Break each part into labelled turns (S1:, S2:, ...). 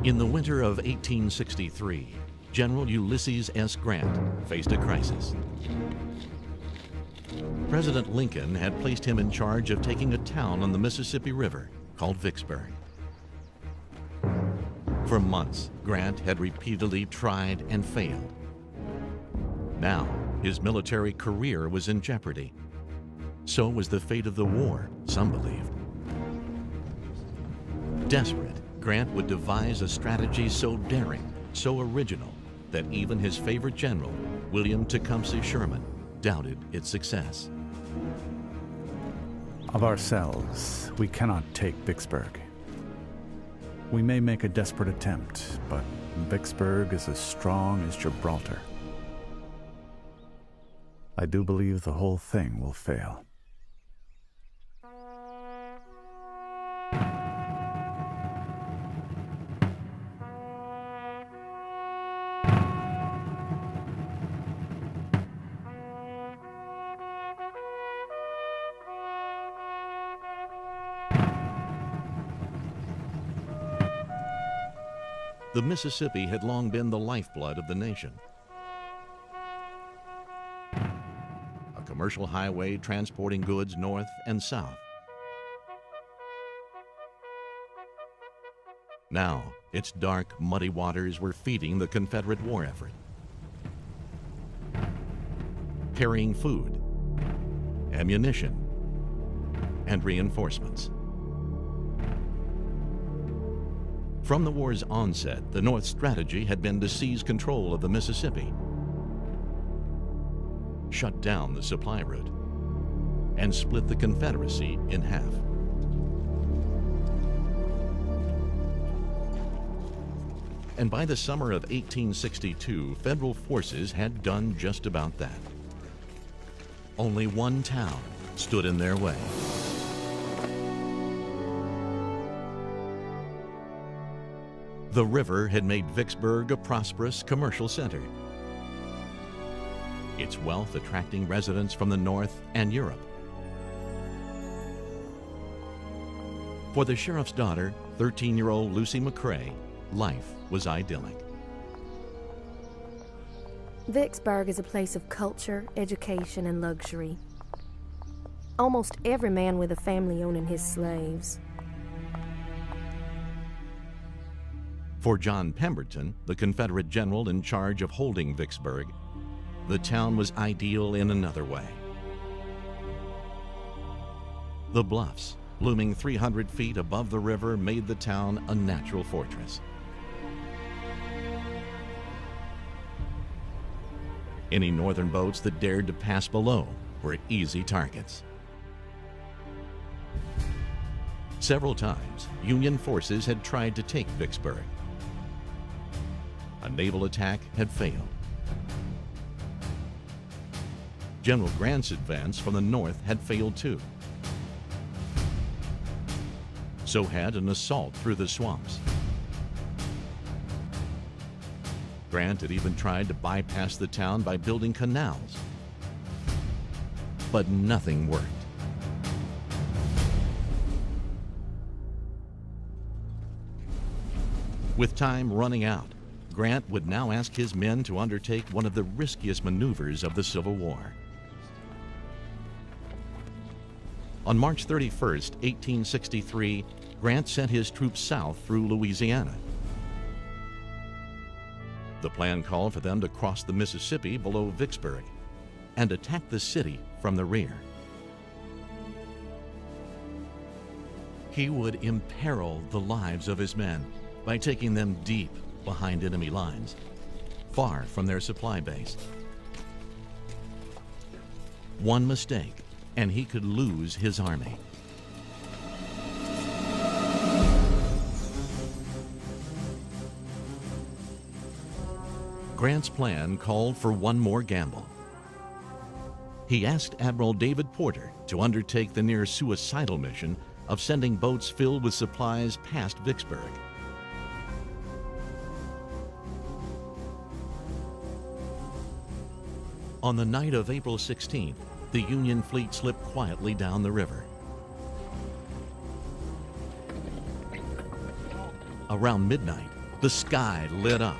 S1: In the winter of 1863, General Ulysses S. Grant faced a crisis. President Lincoln had placed him in charge of taking a town on the Mississippi River called Vicksburg. For months, Grant had repeatedly tried and failed. Now, his military career was in jeopardy. So was the fate of the war, some believed. Desperate, Grant would devise a strategy so daring, so original, that even his favorite general, William Tecumseh Sherman, doubted its success.
S2: Of ourselves, we cannot take Vicksburg. We may make a desperate attempt, but Vicksburg is as strong as Gibraltar. I do believe the whole thing will fail.
S1: The Mississippi had long been the lifeblood of the nation. A commercial highway transporting goods north and south. Now, its dark, muddy waters were feeding the Confederate war effort, carrying food, ammunition, and reinforcements. From the war's onset, the North's strategy had been to seize control of the Mississippi, shut down the supply route, and split the Confederacy in half. And by the summer of 1862, Federal forces had done just about that. Only one town stood in their way. The river had made Vicksburg a prosperous commercial center, its wealth attracting residents from the North and Europe. For the sheriff's daughter, 13-year-old Lucy McCrae, life was idyllic.
S3: Vicksburg is a place of culture, education, and luxury. Almost every man with a family owning his slaves.
S1: For John Pemberton, the Confederate general in charge of holding Vicksburg, the town was ideal in another way. The bluffs, looming 300 feet above the river, made the town a natural fortress. Any northern boats that dared to pass below were easy targets. Several times, Union forces had tried to take Vicksburg. A naval attack had failed. General Grant's advance from the north had failed too. So had an assault through the swamps. Grant had even tried to bypass the town by building canals. But nothing worked. With time running out, Grant would now ask his men to undertake one of the riskiest maneuvers of the Civil War. On March 31st, 1863, Grant sent his troops south through Louisiana. The plan called for them to cross the Mississippi below Vicksburg and attack the city from the rear. He would imperil the lives of his men by taking them deep behind enemy lines, far from their supply base. One mistake, and he could lose his army. Grant's plan called for one more gamble. He asked Admiral David Porter to undertake the near suicidal mission of sending boats filled with supplies past Vicksburg. On the night of April 16th, the Union fleet slipped quietly down the river. Around midnight, The sky lit up.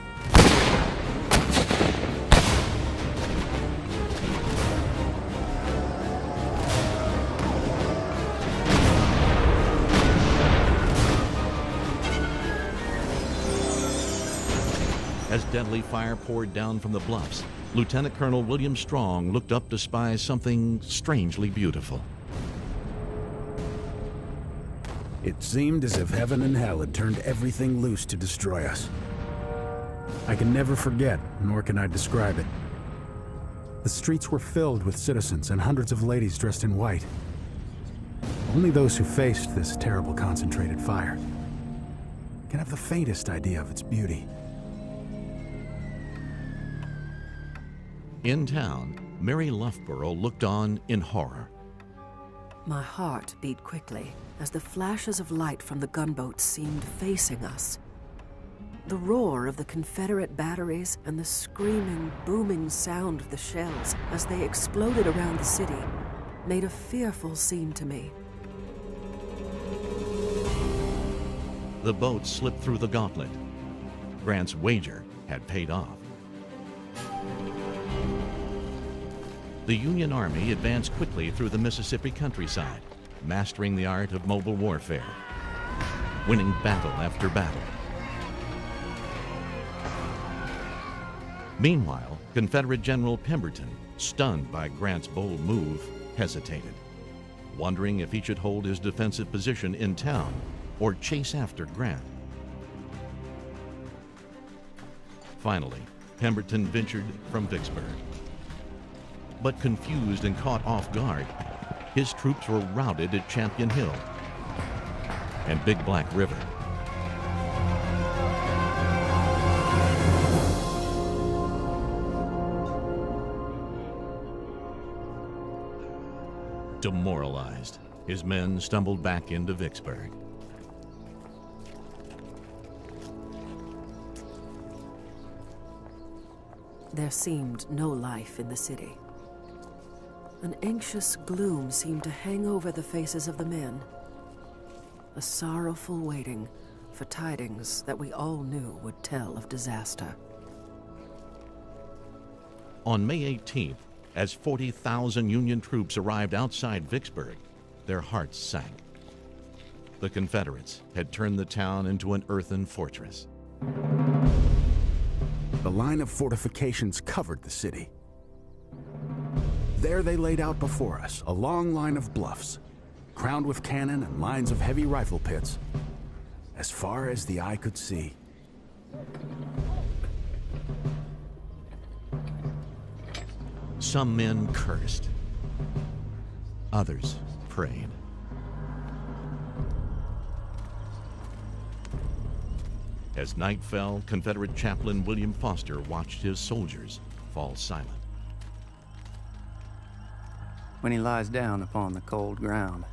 S1: As deadly fire poured down from the bluffs, Lieutenant Colonel William Strong looked up to spy something strangely beautiful.
S4: It seemed as if heaven and hell had turned everything loose to destroy us. I can never forget, nor can I describe it. The streets were filled with citizens and hundreds of ladies dressed in white. Only those who faced this terrible concentrated fire can have the faintest idea of its beauty.
S1: In town, Mary Loughborough looked on in horror.
S5: My heart beat quickly as the flashes of light from the gunboats seemed facing us. The roar of the Confederate batteries and the screaming, booming sound of the shells as they exploded around the city made a fearful scene to me.
S1: The boat slipped through the gauntlet. Grant's wager had paid off. The Union Army advanced quickly through the Mississippi countryside, mastering the art of mobile warfare, winning battle after battle. Meanwhile, Confederate General Pemberton, stunned by Grant's bold move, hesitated, wondering if he should hold his defensive position in town or chase after Grant. Finally, Pemberton ventured from Vicksburg. But confused and caught off guard, his troops were routed at Champion Hill and Big Black River. Demoralized, his men stumbled back into Vicksburg.
S5: There seemed no life in the city. An anxious gloom seemed to hang over the faces of the men. A sorrowful waiting for tidings that we all knew would tell of disaster.
S1: On May 18th, as 40,000 Union troops arrived outside Vicksburg, their hearts sank. The Confederates had turned the town into an earthen fortress.
S4: The line of fortifications covered the city. There they laid out before us a long line of bluffs, crowned with cannon and lines of heavy rifle pits, as far as the eye could see.
S1: Some men cursed. Others prayed. As night fell, Confederate Chaplain William Foster watched his soldiers fall silent.
S6: When he lies down upon the cold ground,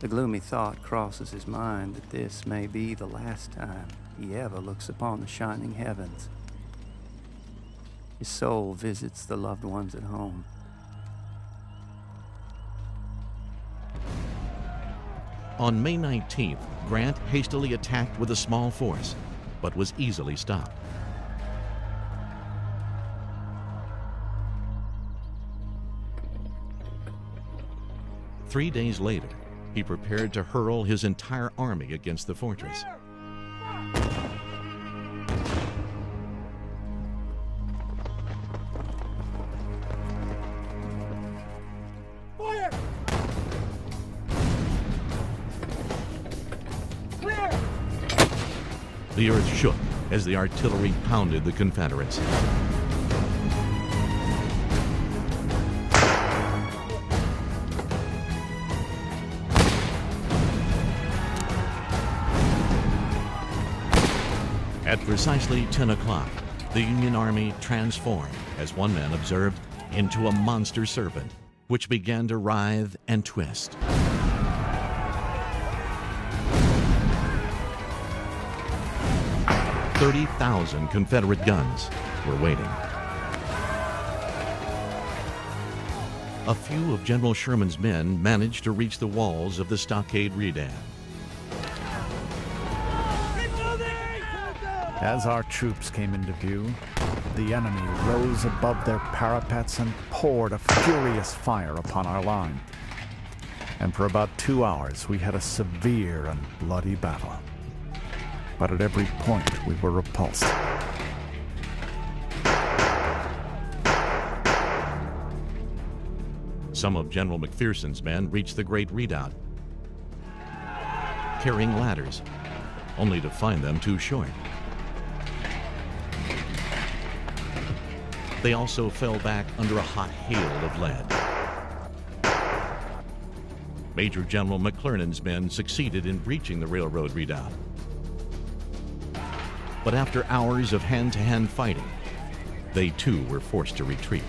S6: the gloomy thought crosses his mind that this may be the last time he ever looks upon the shining heavens. His soul visits the loved ones at home.
S1: On May 19th, Grant hastily attacked with a small force, but was easily stopped. Three days later, he prepared to hurl his entire army against the fortress.
S7: Fire! Clear!
S1: The earth shook as the artillery pounded the Confederates. At precisely 10 o'clock, the Union Army transformed, as one man observed, into a monster serpent, which began to writhe and twist. "30,000 Confederate guns were waiting. A few of General Sherman's men managed to reach the walls of the stockade redan.
S2: As our troops came into view, the enemy rose above their parapets and poured a furious fire upon our line. And for about 2 hours, we had a severe and bloody battle. But at every point, we were repulsed.
S1: Some of General McPherson's men reached the Great Redoubt, carrying ladders, only to find them too short. They also fell back under a hot hail of lead. Major General McClernand's men succeeded in breaching the railroad redoubt. But after hours of hand-to-hand fighting, they too were forced to retreat.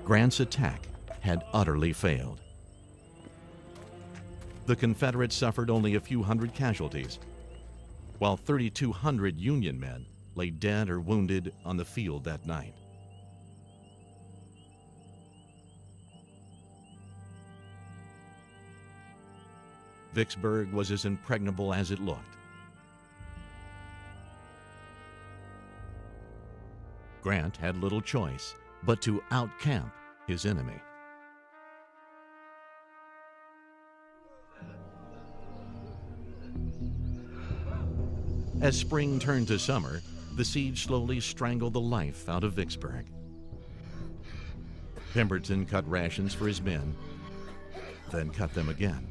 S1: Grant's attack had utterly failed. The Confederates suffered only a few hundred casualties, while 3,200 Union men lay dead or wounded on the field that night. Vicksburg was as impregnable as it looked. Grant had little choice but to outcamp his enemy. As spring turned to summer, the siege slowly strangled the life out of Vicksburg. Pemberton cut rations for his men, then cut them again.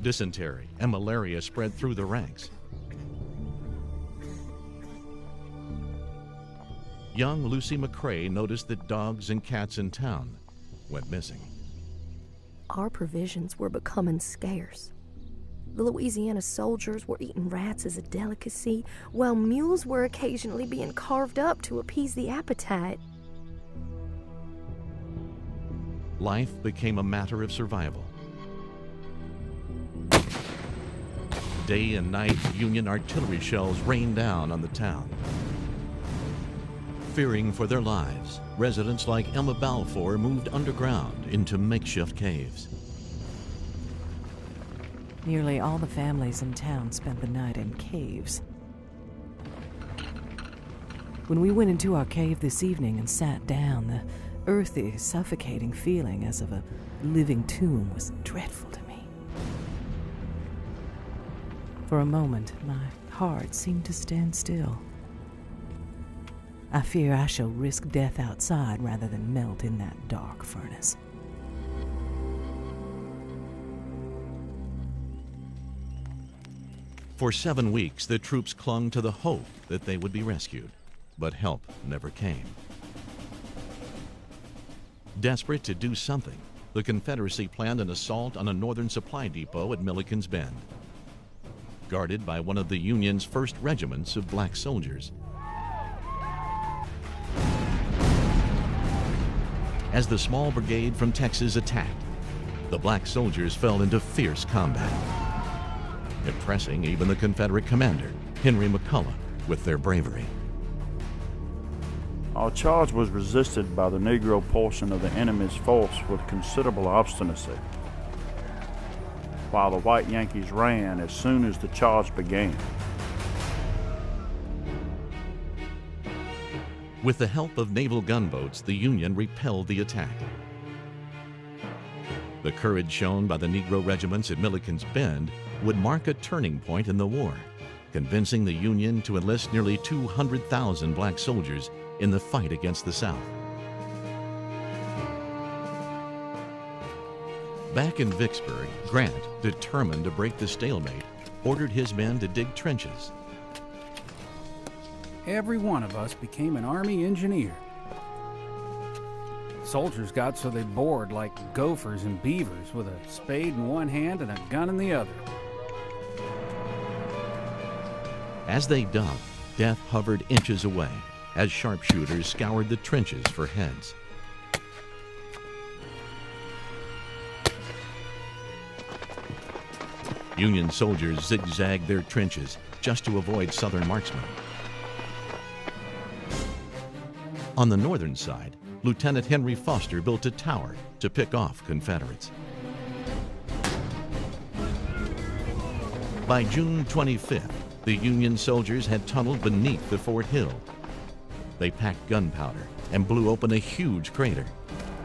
S1: Dysentery and malaria spread through the ranks. Young Lucy McCrae noticed that dogs and cats in town went missing.
S3: Our provisions were becoming scarce. The Louisiana soldiers were eating rats as a delicacy, while mules were occasionally being carved up to appease the appetite.
S1: Life became a matter of survival. Day and night, Union artillery shells rained down on the town. Fearing for their lives, residents like Emma Balfour moved underground into makeshift caves.
S5: Nearly all the families in town spent the night in caves. When we went into our cave this evening and sat down, the earthy, suffocating feeling as of a living tomb was dreadful to me. For a moment, my heart seemed to stand still. I fear I shall risk death outside rather than melt in that dark furnace.
S1: For 7 weeks, the troops clung to the hope that they would be rescued, but help never came. Desperate to do something, the Confederacy planned an assault on a northern supply depot at Milliken's Bend, guarded by one of the Union's first regiments of black soldiers. As the small brigade from Texas attacked, the black soldiers fell into fierce combat, impressing even the Confederate commander, Henry McCulloch, with their bravery.
S8: Our charge was resisted by the Negro portion of the enemy's force with considerable obstinacy, while the white Yankees ran as soon as the charge began.
S1: With the help of naval gunboats, the Union repelled the attack. The courage shown by the Negro regiments at Milliken's Bend would mark a turning point in the war, convincing the Union to enlist nearly 200,000 black soldiers in the fight against the South. Back in Vicksburg, Grant, determined to break the stalemate, ordered his men to dig trenches.
S9: Every one of us became an Army engineer. Soldiers got so they bored like gophers and beavers with a spade in one hand and a gun in the other.
S1: As they dug, death hovered inches away as sharpshooters scoured the trenches for heads. Union soldiers zigzagged their trenches just to avoid Southern marksmen. On the northern side, Lieutenant Henry Foster built a tower to pick off Confederates. By June 25th, the Union soldiers had tunneled beneath the Fort Hill. They packed gunpowder and blew open a huge crater.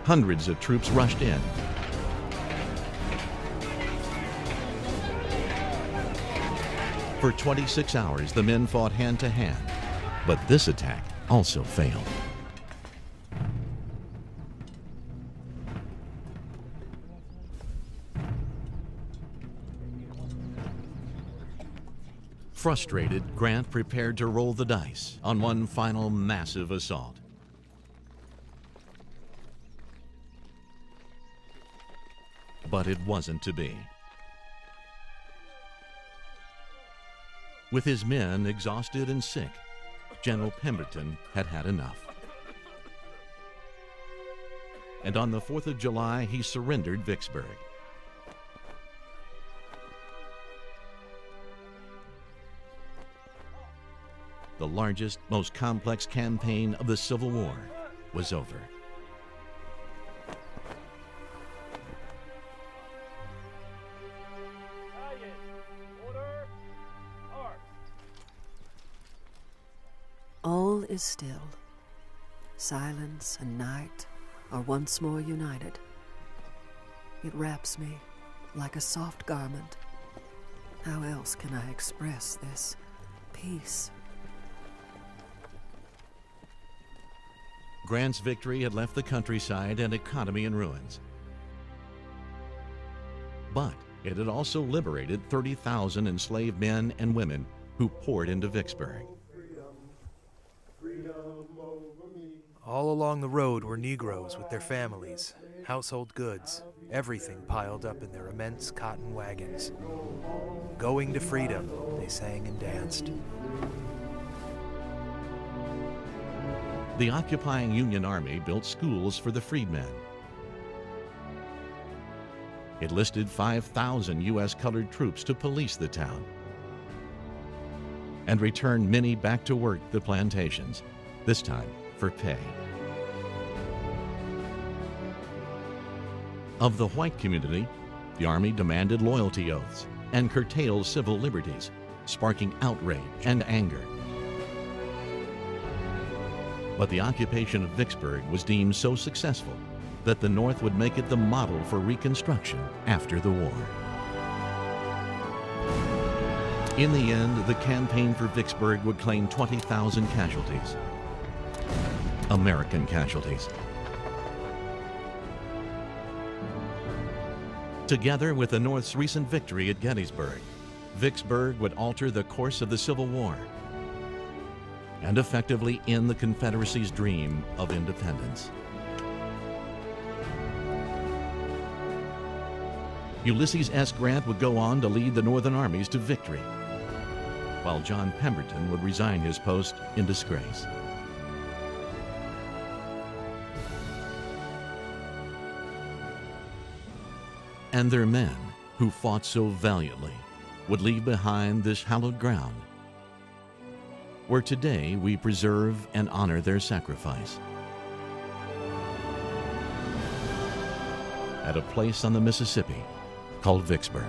S1: Hundreds of troops rushed in. For 26 hours, the men fought hand to hand, but this attack also failed. Frustrated, Grant prepared to roll the dice on one final massive assault. But it wasn't to be. With his men exhausted and sick, General Pemberton had had enough. And on the 4th of July, he surrendered Vicksburg. The largest, most complex campaign of the Civil War was over.
S5: All is still. Silence and night are once more united. It wraps me like a soft garment. How else can I express this peace?
S1: Grant's victory had left the countryside and economy in ruins. But it had also liberated 30,000 enslaved men and women who poured into Vicksburg.
S10: All along the road were Negroes with their families, household goods, everything piled up in their immense cotton wagons. Going to freedom, they sang and danced.
S1: The occupying Union Army built schools for the freedmen. It listed 5,000 U.S. colored troops to police the town and returned many back to work the plantations, this time for pay. Of the white community, the Army demanded loyalty oaths and curtailed civil liberties, sparking outrage and anger. But the occupation of Vicksburg was deemed so successful that the North would make it the model for Reconstruction after the war. In the end, the campaign for Vicksburg would claim 20,000 casualties. American casualties. Together with the North's recent victory at Gettysburg, Vicksburg would alter the course of the Civil War and effectively end the Confederacy's dream of independence. Ulysses S. Grant would go on to lead the Northern armies to victory, while John Pemberton would resign his post in disgrace. And their men, who fought so valiantly, would leave behind this hallowed ground, where today we preserve and honor their sacrifice. At a place on the Mississippi called Vicksburg.